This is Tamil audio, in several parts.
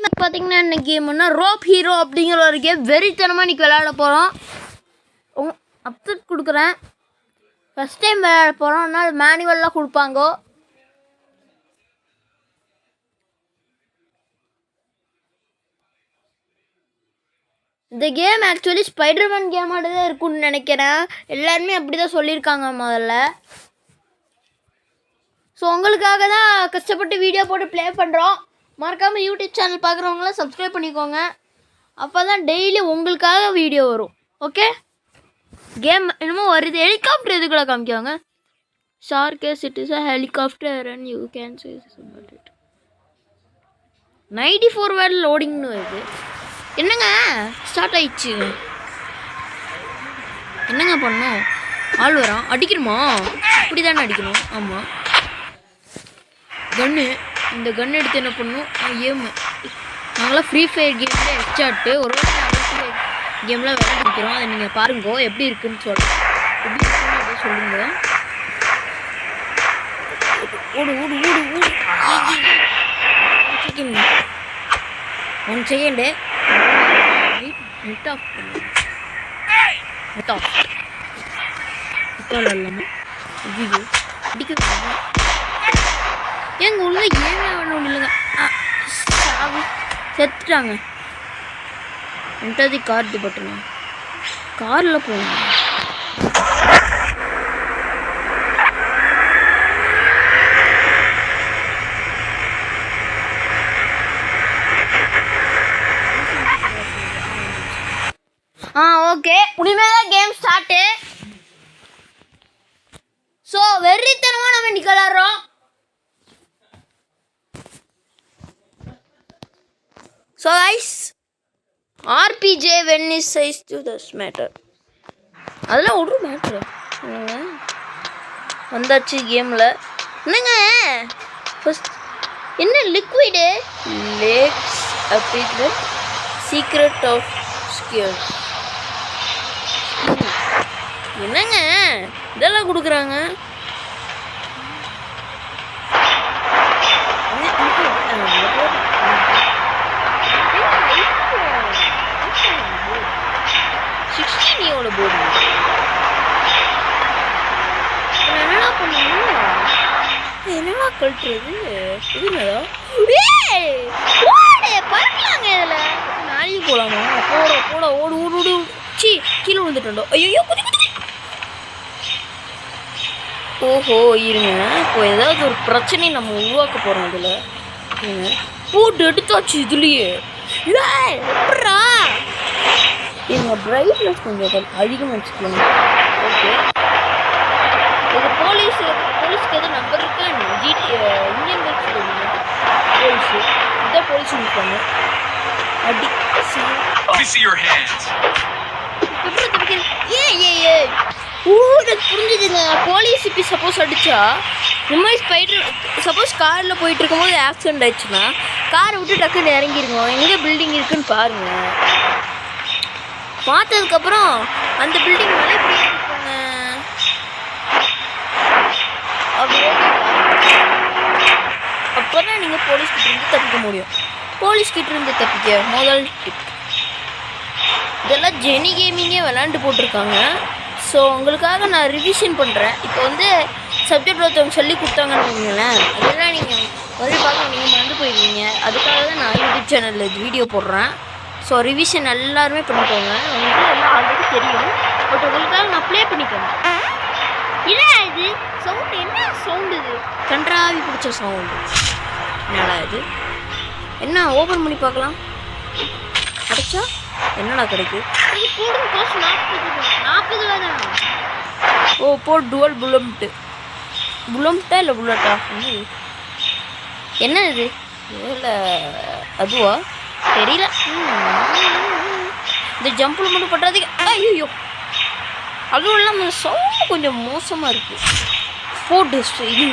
பார்த்தீங்கன்னா என்ன கேம்னா ரோப் ஹீரோ அப்படிங்கிற ஒரு கேம் வெறித்தனமாக இன்றைக்கி விளையாட போகிறோம். அப்டேட் கொடுக்குறேன். ஃபஸ்ட் டைம் விளையாட போகிறோம். அதனால் மேனுவல்லாம் கொடுப்பாங்க. இந்த கேம் ஆக்சுவலி ஸ்பைடர்மேன் கேமோட தான் இருக்குன்னு நினைக்கிறேன். எல்லாருமே அப்படி தான் சொல்லியிருக்காங்க முதல்ல. ஸோ உங்களுக்காக தான் கஷ்டப்பட்டு வீடியோ போட்டு ப்ளே பண்ணுறோம். மறக்காமல் யூடியூப் சேனல் பார்க்குறவங்களாம் சப்ஸ்கிரைப் பண்ணிக்கோங்க. அப்போ தான் டெய்லி உங்களுக்காக வீடியோ வரும். ஓகே, கேம் என்னமோ வருது. ஹெலிகாப்டர் எதுக்குள்ள காமிக்காங்க? Sharks it is a helicopter and you can say it 94 word லோடிங்னு வருது. என்னங்க ஸ்டார்ட் ஆயிடுச்சு. என்னங்க பண்ணோம்? ஆள் வரான். அடிக்கணுமா? இப்படி தானே அடிக்கணும். ஆமாம், கன்று. இந்த கன்று எடுத்து என்ன பண்ணணும்? ஏம் நாங்களாம் ஃப்ரீ ஃபயர் கேமில் எக்ஸ்டார்ட்டு ஒரு கேம்லாம் விளையாடிக்கிறோம். அதை நீங்கள் பாருங்க எப்படி இருக்குன்னு எப்படி இருக்குன்னு அப்படியே சொல்லுங்க. ஓடு ஓடு ஓடு ஓடு. ஒன் செகண்டு நெட் ஆஃப் பண்ணு. நெட் ஆஃப் இல்லாமல் ஐயோ அடிக்க எங்கள் உள்ள ஏன் வேணும் இல்லைங்க. செத்துட்டாங்க. என்கிட்ட கார் பட்டுங்க. காரில் போகணும். ஓகே, இனிமேல் தான் கேம் ஸ்டார்ட்டு. ஸோ வெறித்தனமாக நம்ம இன்னைக்கு விளாட்றோம். So guys, RPG when is size to thus matter. அதெல்லாம் ஒரு மேட்ரு வந்தாச்சு கேமில். என்னங்க ஃபஸ்ட் என்ன liquid lakes update secret of skills. என்னங்க இதெல்லாம் கொடுக்குறாங்க? போர்டு என்னடா பண்ணணும்? என்னடா கழட்டுறது? இதுங்களா பறக்கலாங்க. இதில் நாளைக்கு போகலாமா? போட போட ஓடு ஓடு ஓடு. சி கீழே விழுந்துட்டோம். ஐயோ ஓஹோ இருங்க, இப்போ ஏதாவது ஒரு பிரச்சனையை நம்ம உருவாக்க போகிறோம். இதில் போட்டு எடுத்தாச்சு. இதுலேயே எப்படா எங்கள் பிரைட்னஸ் கொஞ்சம் அதிகமாக வச்சுக்கலாங்க. ஓகே, இது போலீஸுக்கு எதுவும் நம்பர் இருக்கா? இந்தியன் பைக் சொல்லுங்க. போலீஸு இதான் போலீஸ் நிற்பாங்க. அடி புரிஞ்சுதுங்க. போலீஸ் இப்போ சப்போஸ் அடித்தா இந்த மாதிரி சப்போஸ் காரில் போயிட்டு இருக்கும்போது ஆக்சிடென்ட் ஆயிடுச்சுன்னா காரை விட்டு டக்குன்னு இறங்கிருங்க. எங்கே பில்டிங் இருக்குன்னு பாருங்கள். பார்த்ததுக்கப்புறம் அந்த பில்டிங் மேலே எப்படி இருக்குங்க அப்போ தான் நீங்கள் போலீஸ்கிட்டேருந்து தப்பிக்க முடியும். போலீஸ்கிட்டேருந்து தப்பிக்க முதல் டிப். இதெல்லாம் ஜெனி கேமிங்கே விளாண்டு போட்டிருக்காங்க. ஸோ உங்களுக்காக நான் ரிவிஷன் பண்ணுறேன். இப்போ சப்ஜெக்ட் ஒருத்தவங்க சொல்லி கொடுத்தாங்கன்னு வைங்களேன், அதெல்லாம் நீங்கள் பார்க்க நீங்கள் மறந்து போயிடுவீங்க. அதுக்காக தான் நான் யூடியூப் சேனலில் வீடியோ போடுறேன். ஸோ ரிவிஷன் எல்லாருமே பண்ணிக்கோங்க. உங்களுக்கு எல்லாம் ஆல்ரெடி தெரியும், பட் உங்களுக்காக நான் ப்ளே பண்ணிக்கோங்க. இல்லை இது சவுண்டு என்ன சவுண்டு? இது கன்றாவி பிடிச்ச சவுண்டு. என்னடா இது? என்ன ஓப்பன் பண்ணி பார்க்கலாம். கிடைச்சா என்னடா கிடைக்கு? இது போடுங்க காசு 40 தானே. ஓ டுவல் புல்லம்ட்டா இல்லை புல்லட்டா? என்ன இது? இல்லை அதுவா தெரியல. இந்த ஜம்பில் மட்டும் பண்ணுறதுக்கு ஐயோ அதுவும் இல்லாமல் சவுண்டு கொஞ்சம் மோசமாக இருக்குது. போட்டு இது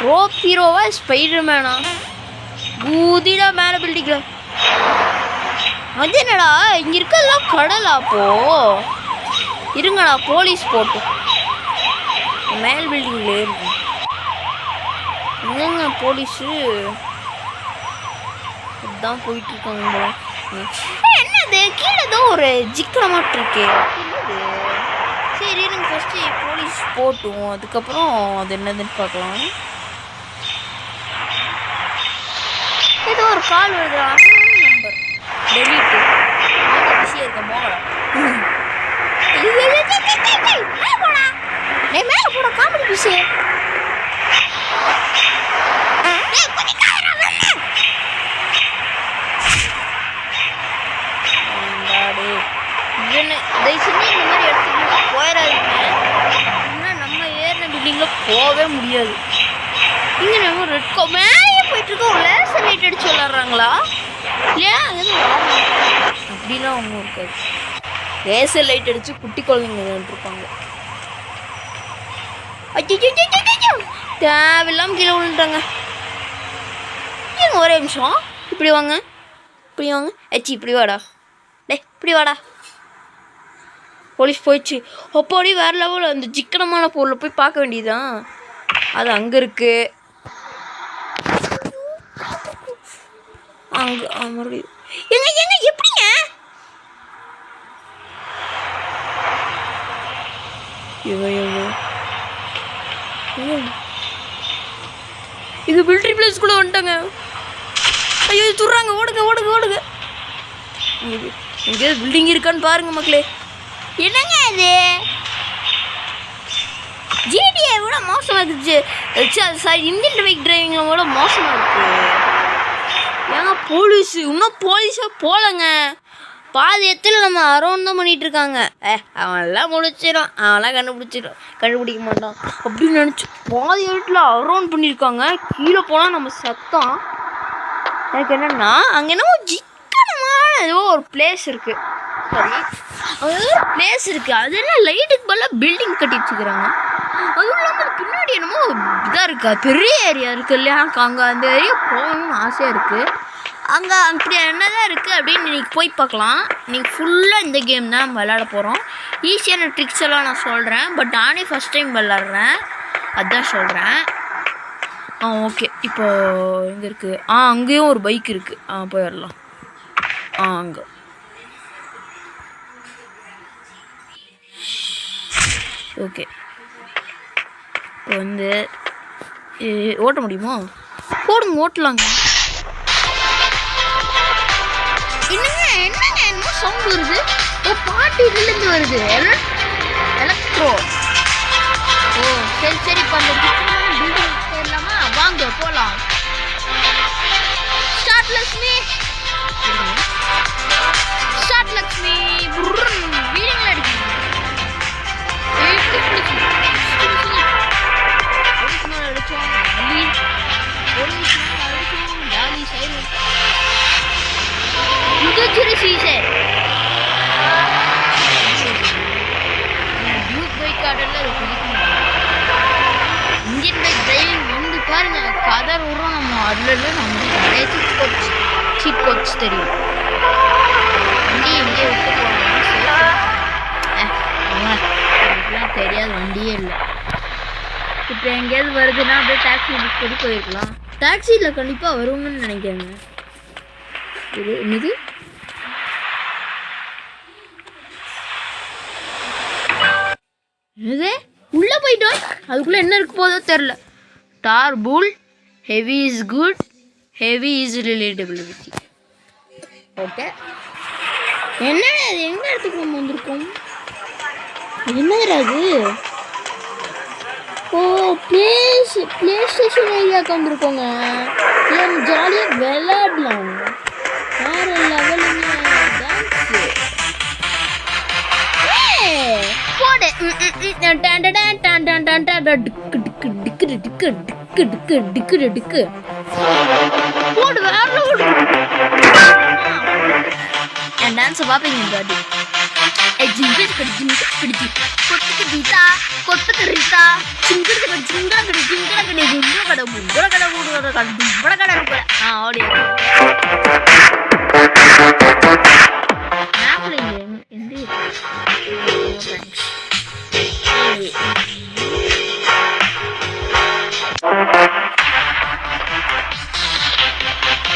ரோப் ஹீரோவா ஸ்பைடர்மேனா? பூதிடா மேலே பில்டிங்கில். அது என்னடா இங்கே இருக்கிறதெல்லாம் கடலா? அப்போ இருங்கடா போலீஸ் போட்டு மேல் பில்டிங்ல இருக்கு. என்னங்க போலீஸு இதுதான் போயிட்டு இருக்காங்க போல. என்னது கீழே ஏதோ ஒரு ஜிக்கிற மாட்டு இருக்கே, என்னது? சரி நம்ம ஃபஸ்ட்டு போலீஸ் போட்டும், அதுக்கப்புறம் அது என்னதுன்னு பார்க்கலாம். ஏதோ ஒரு கால் வருது, அன்னோன் நம்பர், டெலிட்டு. பிஸியாக இருக்க போகலாம். மேலே போட காமெடி பிஸி. இந்த மாதிரி இடத்துக்கு போயிடாதீங்க. இன்னும் நம்ம ஏறின பில்டிங்கில் போகவே முடியாது. இங்கே நம்ம ரெட் மேலே போயிட்டு இருக்கோம். லேசர் லைட் அடிச்சு விளாட்றாங்களா? இல்லையா அப்படிலாம் ஒன்றும் இருக்காது. லேசர் லைட் அடித்து குட்டி குழந்தைங்க விளாண்டுருப்பாங்க. தேவையில்லாமல் கீழே விழுந்துட்டாங்க. ஏங்க ஒரே நிமிஷம், இப்படி வாங்க, இப்படி வாங்க. இப்படி வாடா, டே இப்படி வாடா. போலீஸ் போயிடுச்சு. அப்போடி வேறு லெவலில் அந்த சிக்கனமான பொருளை போய் பார்க்க வேண்டியதுதான். அது அங்கே இருக்கு. அங்கே மறுபடியும் எங்க எங்க எப்படிங்க? இது மிலிட்ரி பிளேஸ்குள்ளே வந்துட்டாங்க. ஐயோ துறாங்க, ஓடுங்க ஓடுங்க ஓடுங்க. எங்கேயாவது பில்டிங் இருக்கான்னு பாருங்க மக்களே. என்னங்க இது ஜிடிஏ விட மோசமாக இருந்துச்சு. சாரி, இந்தியன் பைக் டிரைவிங்கில் விட மோசமாக இருக்கு. ஏங்க போலீஸு இன்னும் போலீஸாக போகலங்க. பாதி இடத்துல நம்ம அரௌண்ட் தான் பண்ணிகிட்டு இருக்காங்க. அவனெல்லாம் முடிச்சிடும், அவனெல்லாம் கண்டுபிடிக்க மாட்டான் அப்படின்னு நினச்சி பாதி இடத்துல அரௌண்ட் பண்ணியிருக்காங்க. கீழே போனால் நம்ம சத்தம். எனக்கு என்னென்னா அங்கே என்னமோ ஜிக்கனமான ஏதோ ஒரு பிளேஸ் இருக்குது. சரி, அது ஒரு பிளேஸ் இருக்குது. அது என்ன லைட்டுக்கு பதிலாக பில்டிங் கட்டி வச்சுக்கிறாங்க. அதுவும் இல்லாமல் பின்னாடி என்னமோ இதாக இருக்கா, பெரிய ஏரியா இருக்குது இல்லையா? அங்கே அந்த ஏரியா போகணும்னு ஆசையாக இருக்குது. அங்கே அப்படி என்னதான் இருக்குது அப்படின்னு இன்றைக்கி போய் பார்க்கலாம். இன்றைக்கி ஃபுல்லாக இந்த கேம் தான் நம்ம விளாட போகிறோம். ஈஸியான ட்ரிக்ஸ் எல்லாம் நான் சொல்கிறேன், பட் நானே ஃபஸ்ட் டைம் விளாட்றேன், அதுதான் சொல்கிறேன். ஓகே, இப்போது எங்கே இருக்குது? அங்கேயும் ஒரு பைக் இருக்குது. போயிடலாம். அங்கே ஓகே. இப்போ வந்து ஓட்ட முடியுமா? போடுங்க, ஓட்டலாங்க. என்னங்க என்னங்க என்ன சவுண்ட் வருது? பாட்டு இதுலேருந்து வருது. எலக்ட்ரோ. சரி சரி, இப்போ அந்த பில்டிங் போயிடலாமா? வாங்க போகலாம். Start Lakshmi, start Lakshmi. வீடுங்களா அடிக்கணும். இந்தியன் பைக் டிரைவிங் வந்து பாருங்க, கதர் விடுறோம் நம்ம. அதுல நம்மளுக்கு நிறைய சீட் கோட்ஸ் தெரியும். வண்டி எங்கேயே விட்டு போகலாம், தெரியாது, வண்டியே இல்லை. இப்போ எங்கேயாவது வருதுன்னா அப்படியே டாக்ஸி புக் பண்ணி போயிருக்கலாம். டாக்ஸியில் கண்டிப்பாக வருவோம்னு நினைக்கிறேங்க. இது என்னது? என்னது உள்ளே போயிட்டோம். அதுக்குள்ளே என்ன இருக்க போதோ தெரில. டார்புல் heavy is good, heavy is relatability. Okay, என்ன அது? எங்கே இடத்துக்கு நம்ம வந்திருக்கோம்? என்னது அது? ப்ளே ஸ்டேஷன் ஏரியாவுக்கு வந்திருக்கோங்க. நம்ம ஜாலியாக விளையாடலாம். வேறு லெவலுங்க டான்ஸு. போடு போடு, வேற என் டான்ஸை பார்ப்பீங்க பாட்டி. கொத்துக்கு தீட்டா, கொத்துக்கு ரீட்டா, சிங்கட சிங்கட கடை சிங்கட கடை குண்டர கடை முண்டர கடை கூடுற கடை தும்பட கடை இருக்கிற. ஓடியா மேப்ல எந்த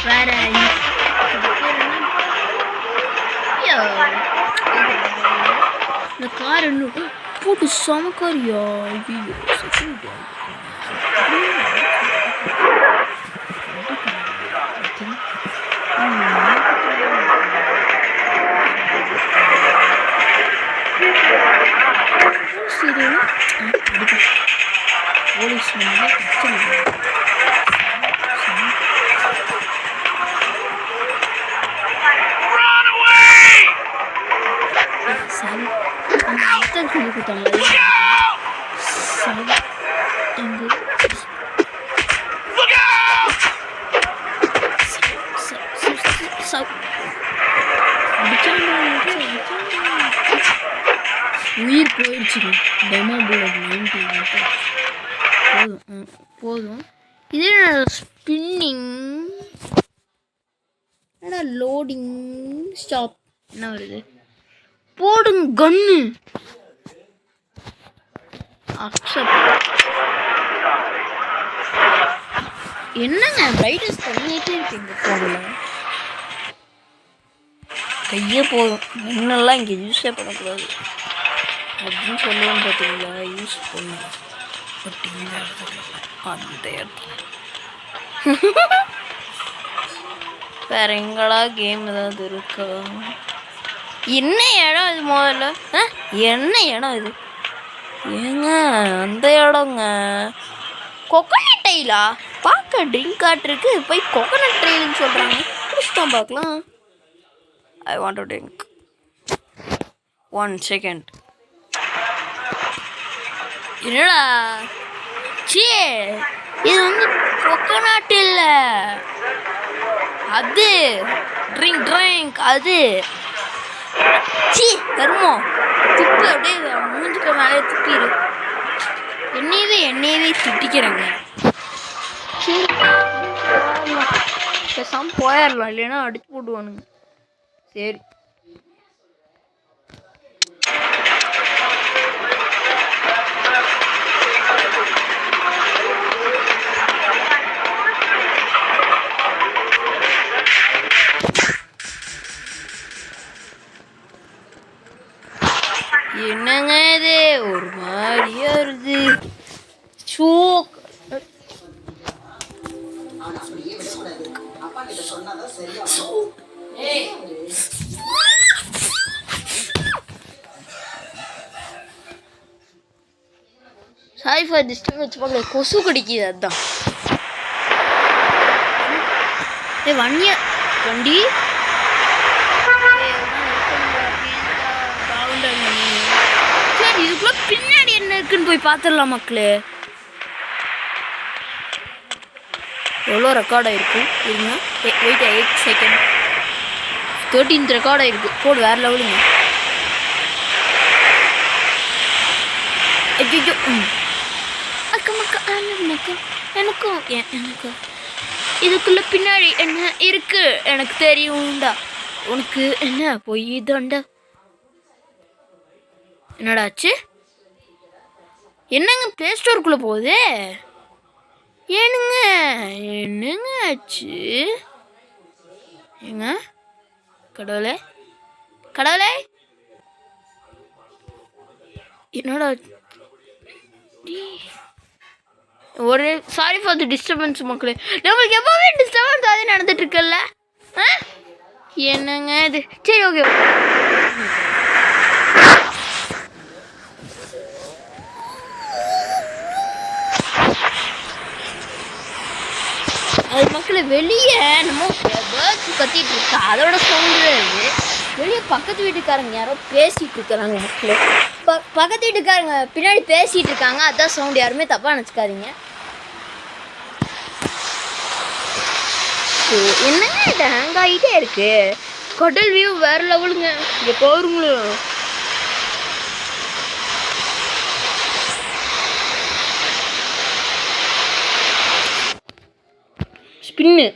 வேற அந்த கார் என்ன போட்டு சமக்காரியா? ஐயோ செக்யூரிட்டி போலீஸ் சொல்லி கொடுத்தாங்க. உயிர் போயிடுச்சு. டெமோ புல்லட் 90 போதும். இது ஸ்பின்னிங் என்னடா லோடிங் ஸ்டாப் என்ன வருது? போடுங்க கன்னு. என்னங்க பிரைட்னஸ் பண்ணிட்டே இருக்கீங்க போகல? கையே போதும். என்னெல்லாம் இங்கே யூஸே பண்ணக்கூடாது அப்படின்னு சொல்லுவோம் பார்த்தீங்களா? யூஸ் பண்ண பட் இந்த இடத்துல அந்த இடத்துல வேற எங்கடா கேம் ஏதாவது இருக்கா? என்ன இடம் இது முதல்ல? என்ன இடம் இது? ஏங்க அந்த இடங்க கொக்கனட் டைலா? பார்க்க ட்ரிங்க் காட்டிருக்கு, போய் கொக்கனட் டைலுன்னு சொல்கிறாங்க. குடிச்சிட்டோம் பார்க்கலாம். I want to drink. 1 second. என்னடா சீ, இது வந்து கொக்கனட் இல்லை, அது ட்ரிங்க் அது. சீ வருமோ துப்பு, அப்படியே மூஞ்சுக்க மேலே துப்பிடு. என்னையவே திட்டிக்கிறேங்க. சரி பேசாமல் போயிடலாம், இல்லைன்னா அடிச்சு போடுவானுங்க. சரி என்னங்க இது ஒரு மாதிரியா வருது. சாரி ஃபார் திஸ் டைம் வச்சு பார்க்கல, கொசு கடிக்குது அதுதான். வண்டி சரி, இதுக்குள்ள பின்னாடி என்ன இருக்குன்னு போய் பார்த்துடலாம் மக்களே. எவ்வளோ ரெக்கார்ட் ஆகிருக்கு இருங்க. 8 செகண்ட் 13th ரெக்கார்ட் ஆகிருக்கு. போடு வேறு லெவலுங்க. ஐயோ எனக்கும் இதுக்குள்ள பின்னாடி என்ன இருக்கு எனக்கு தெரியும்டா. உனக்கு என்ன போய் தாண்டா. என்னடாச்சு? என்னங்க ப்ளே ஸ்டோருக்குள்ளே போகுது? என்னங்க ஆச்சு? ஏங்க கடவுளே என்னடா? ஒரு சாரி ஃபார் தி டிஸ்டர்பன்ஸ் மக்களே. நம்மளுக்கு எப்போவே டிஸ்டர்பன்ஸ் அது நடந்துட்டு இருக்குல்ல. என்னங்க இது? சரி ஓகே. அது மக்களே வெளியே நம்ம பேர்ட்ஸ் கத்திட்டு இருக்கா, அதோட சவுண்டு. வெளியே பக்கத்து வீட்டுக்காரங்க யாரோ பேசிட்டு இருக்கிறாங்க மக்களே. பக்கத்து வீட்டுக்காரங்க பின்னாடி பேசிட்டு இருக்காங்க, அதான் சவுண்டு. யாருமே தப்பா நினச்சிக்காதீங்க. என்னங்க இது ஹேங் ஆகிட்டே இருக்கு? கடல் வியூ வேற லெவலுங்க. இங்கே பாருங்களேன். Spin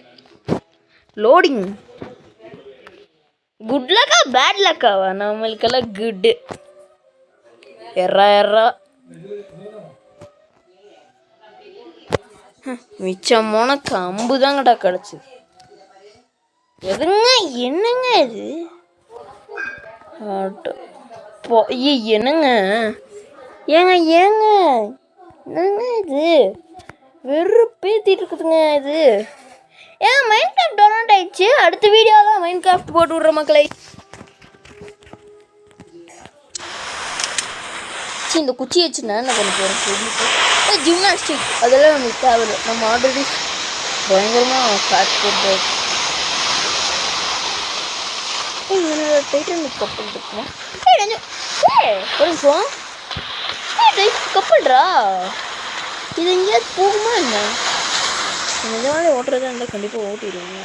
loading. குட் லக்கா பேட் லக்காவா? நம்மளுக்கெல்லாம் குட்டு. எறா மிச்சம் உனக்கு 50 தாங்கடா கிடச்சிது. எதுங்க என்னங்க இது? ஆட்டோ என்னங்க ஏங்க ஏங்க என்னங்க இது வெறுப்பேத்திட்டு இருக்குதுங்க இது. ஏன் மைண்ட் கிராஃப்ட் டவுன்லோட் ஆயிடுச்சு. அடுத்த வீடியோவில் மைண்ட் கிராஃப்ட் போட்டு விட்ற மக்களை. இந்த குச்சி வச்சுன்னா என்ன பண்ண போகிறோம். ஜிம்னாஸ்டிக் அதெல்லாம் நமக்கு தேவையில்லை. நம்ம ஆல்ரெடி பயங்கரமாக ஃபேட் போட்டு என்னோட டைட்டன் கப்பல் இருக்குமா. ஒரு நிமிஷம் கப்பல்ரா இது எங்கேயாவது போகுமா என்ன. நிஜமாவே ஓட்டுறதா இருந்தால் கண்டிப்பாக ஓட்டிடுவாங்க.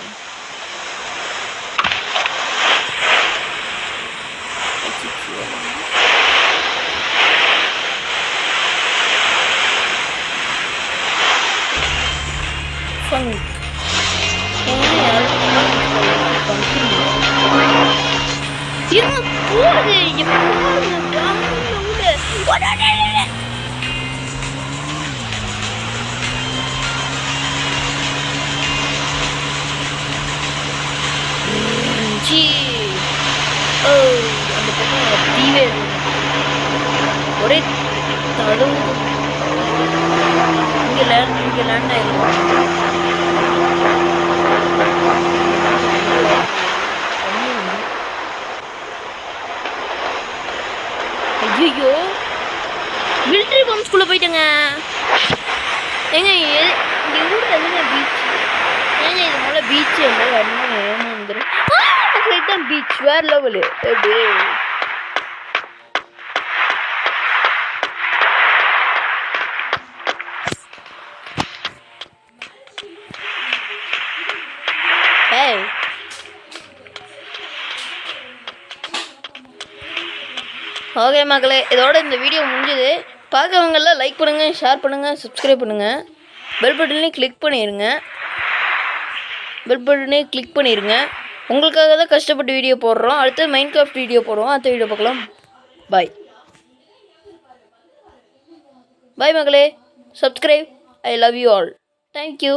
அந்த பக்கம் தீவே ஒரே தழுவு. இங்கே லேண்ட் ஆயிடும். ஐயோ மிலிட்ரி பம்ப்ஸ்குள்ளே போயிட்டேங்க. ஏங்க இங்கே ஊரில் எதுங்க பீச். ஏங்க இது போல பீச் எல்லாம் வரணும் ஏமாந்துடும். தான் பீச் வேற லெவலு. ஓகே மக்களே, இதோட இந்த வீடியோ முடிஞ்சது. பார்க்குறவங்கெல்லாம் லைக் பண்ணுங்கள், ஷேர் பண்ணுங்கள், சப்ஸ்கிரைப் பண்ணுங்கள். பெல் பட்டனையும் கிளிக் பண்ணிடுங்க. உங்களுக்காக தான் கஷ்டப்பட்டு வீடியோ போடுறோம். அடுத்து மைண்ட் கிராஃப்ட் வீடியோ போடுவோம். அடுத்த வீடியோ பார்க்கலாம். பாய் மக்களே. Subscribe. I love you all. Thank you.